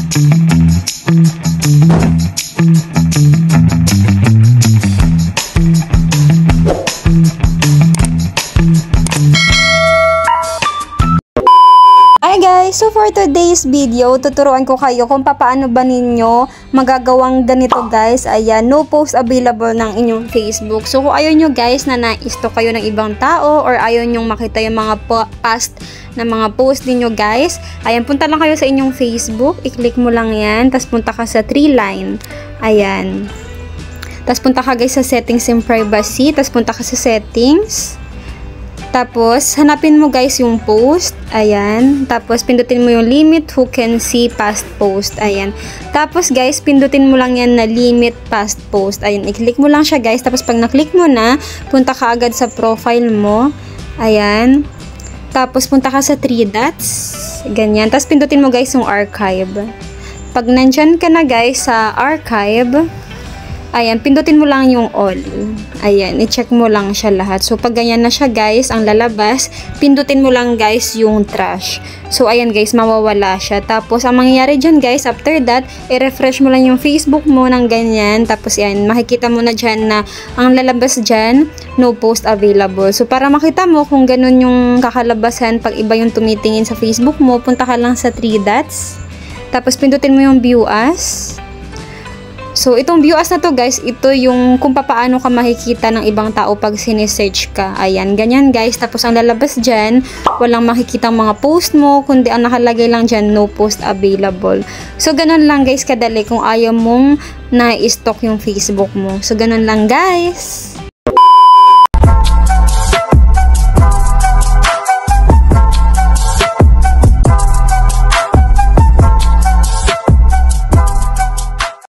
Hi guys! So for today's video, tuturuan ko kayo kung paano ba ninyo magagawang ganito guys. Ayan, no post available ng inyong Facebook. So kung ayaw nyo guys na na-stalk kayo ng ibang tao or ayaw nyo makita yung mga past na mga post ninyo guys, ayan, punta lang kayo sa inyong Facebook. I-click mo lang yan. Tapos punta ka sa 3 line. Ayan. Tapos punta ka guys sa settings and privacy. Tapos punta ka sa settings. Tapos, hanapin mo guys yung post. Ayan. Tapos, pindutin mo yung limit who can see past post. Ayan. Tapos, guys, pindutin mo lang yan na limit past post. Ayan. I-click mo lang siya guys. Tapos, pag na-click mo na, punta ka agad sa profile mo. Ayan. Tapos, punta ka sa 3 dots. Ganyan. Tapos, pindutin mo guys yung archive. Pag nandyan ka na guys sa archive, ayan, pindutin mo lang yung all. Ayan, i-check mo lang siya lahat. So, pag ganyan na siya guys, ang lalabas, pindutin mo lang guys yung trash. So, ayan guys, mawawala siya. Tapos, ang mangyayari dyan guys, after that, i-refresh mo lang yung Facebook mo ng ganyan. Tapos, ayan, makikita mo na dyan na ang lalabas dyan, no post available. So, para makita mo kung ganun yung kakalabasan pag iba yung tumitingin sa Facebook mo, punta ka lang sa 3 dots. Tapos, pindutin mo yung view as. So, itong view as na to guys, ito yung kung paano ka makikita ng ibang tao pag sinesearch ka. Ayan, ganyan guys. Tapos, ang lalabas dyan, walang makikita mga post mo, kundi ang nakalagay lang dyan, no post available. So, ganun lang guys kadali kung ayaw mong na-stalk yung Facebook mo. So, ganun lang guys.